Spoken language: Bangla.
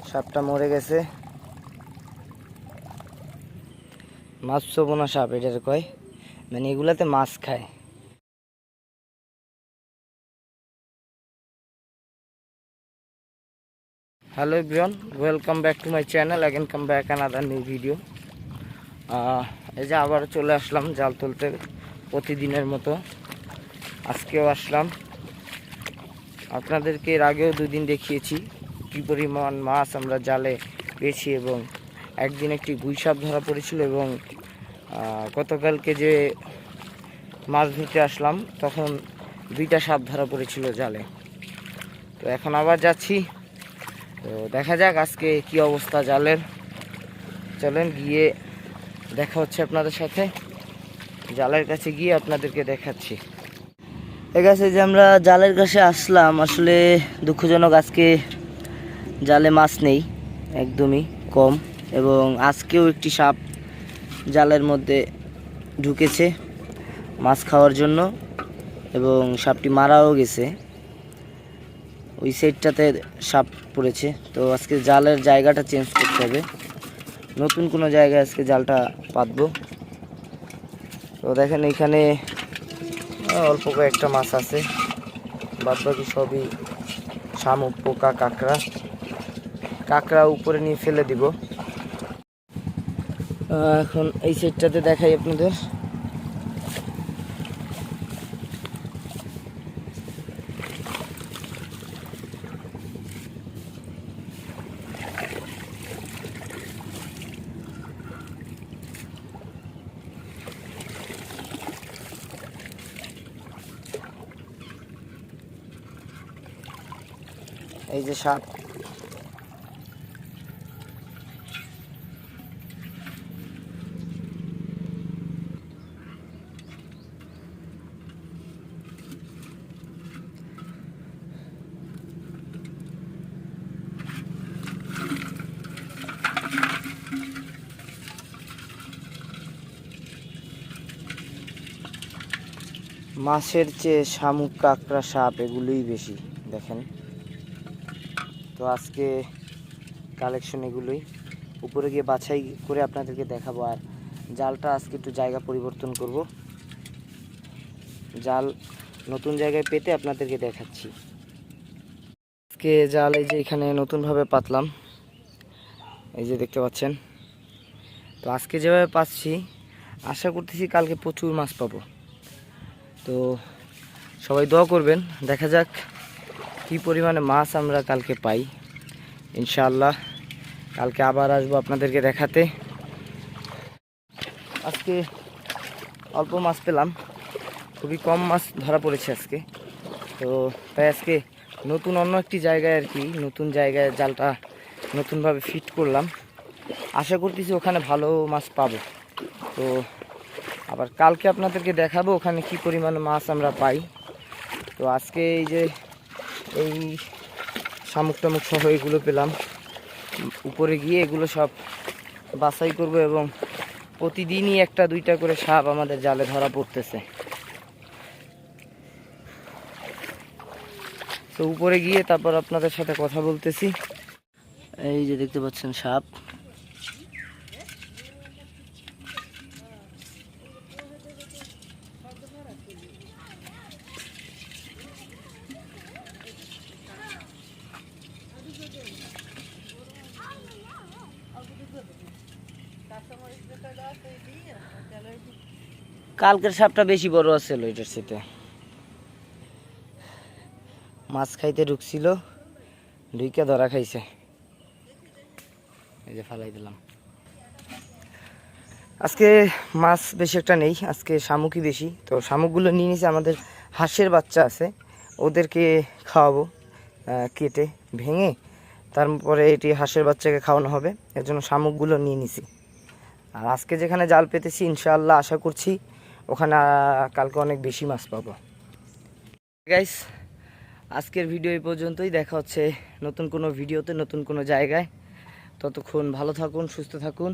সাপটা মরে গেছে। মাছ ছোপনা সাপ এটার কয়, মানে এগুলাতে মাছ খায়। Hello everyone, welcome back to my channel, again come back another new video. এই যে আবার চলে আসলাম জাল তুলতে প্রতিদিনের মতো। আজকেও আসলাম। আপনাদেরকে এর আগেও 2 দিন দেখিয়েছি কী পরিমাণ মাছ আমরা জালে পেয়েছি, এবং একদিন একটি গুই সাপ ধরা পড়েছিল, এবং গতকালকে যে মাছ ধরতে আসলাম তখন 2টা সাপ ধরা পড়েছিল জালে। তো এখন আবার যাচ্ছি, তো দেখা যাক আজকে কি অবস্থা জালের। চলেন গিয়ে দেখা হচ্ছে আপনাদের সাথে, জালের কাছে গিয়ে আপনাদেরকে দেখাচ্ছি। ঠিক আছে, যে আমরা জালের কাছে আসলাম, আসলে দুঃখজনক আজকে জালে মাছ নেই, একদমই কম, এবং আজকেও একটি সাপ জালের মধ্যে ঢুকেছে মাছ খাওয়ার জন্য, এবং সাপটি মারাও গেছে। ওই সাইডটাতে সাপ পড়েছে। তো আজকে জালের জায়গাটা চেঞ্জ করতে হবে, নতুন কোনো জায়গায় আজকে জালটা পাতবো। তো দেখেন এখানে অল্প কয়েকটা মাছ আছে, বাদ বাকি সবই শামুক, পোকা, কাঁকড়া উপরে নিয়ে ফেলে দিব। এখন এই সাইডটাতে দেখাই আপনাদের। এই যে সাপ, মাছের চেয়ে শামুক, কাঁকড়া, সাপ এগুলোই বেশি দেখেন। তো আজকে কালেকশন এগুলোই, উপরে গিয়ে বাছাই করে আপনাদেরকে দেখাবো। আর জালটা আজকে একটু জায়গা পরিবর্তন করব, জাল নতুন জায়গায় পেতে আপনাদেরকে দেখাচ্ছি। আজকে জাল এই যে এখানে নতুনভাবে পাতলাম, এই যে দেখতে পাচ্ছেন। তো আজকে যেভাবে পাচ্ছি, আশা করতেছি কালকে প্রচুর মাছ পাবো। তো সবাই দোয়া করবেন, দেখা যাক কি পরিমাণে মাছ আমরা কালকে পাই। ইনশাআল্লাহ কালকে আবার আসবো আপনাদেরকে দেখাতে। আজকে অল্প মাছ পেলাম, খুবই কম মাছ ধরা পড়েছে আজকে। তো তাই আজকে নতুন অন্য একটি জায়গায় আর কি, নতুন জায়গায় জালটা নতুনভাবে ফিট করলাম। আশা করতেছি ওখানে ভালো মাছ পাবো। তো আবার কালকে আপনাদেরকে দেখাবো ওখানে কি পরিমাণে মাছ আমরা পাই। তো আজকে এই যে এই শামুক টামুক সহ এগুলো পেলাম, উপরে গিয়ে এগুলো সব বাছাই করব, এবং প্রতিদিনই 1-2টা করে সাপ আমাদের জালে ধরা পড়তেছে। তো উপরে গিয়ে তারপর আপনাদের সাথে কথা বলতেছি। এই যে দেখতে পাচ্ছেন সাপ, কালকের সাপটা বেশি বড় আছিল এটার সাথে। মাছ খাইতে ঢুকছিল, ঢুইকা ধরা খাইছে, এই যে ফালাই দিলাম। আজকে মাছ বেশি একটা নেই, আজকে শামুকই বেশি। তো শামুকগুলো নিয়ে নিয়েছে, আমাদের হাঁসের বাচ্চা আছে, ওদেরকে খাওয়াবো কেটে ভেঙে, তারপরে এটি হাঁসের বাচ্চাকে খাওয়ানো হবে, এর জন্য শামুকগুলো নিয়ে নিছি। আর আজকে যেখানে জাল পেতেছি ইনশাআল্লাহ আশা করছি ওখানে কালকে অনেক বেশি মাছ পাবো। গাইস, আজকের ভিডিও এই পর্যন্তই, দেখা হচ্ছে নতুন কোনো ভিডিওতে, নতুন কোনো জায়গায়। ততক্ষণ ভালো থাকুন, সুস্থ থাকুন।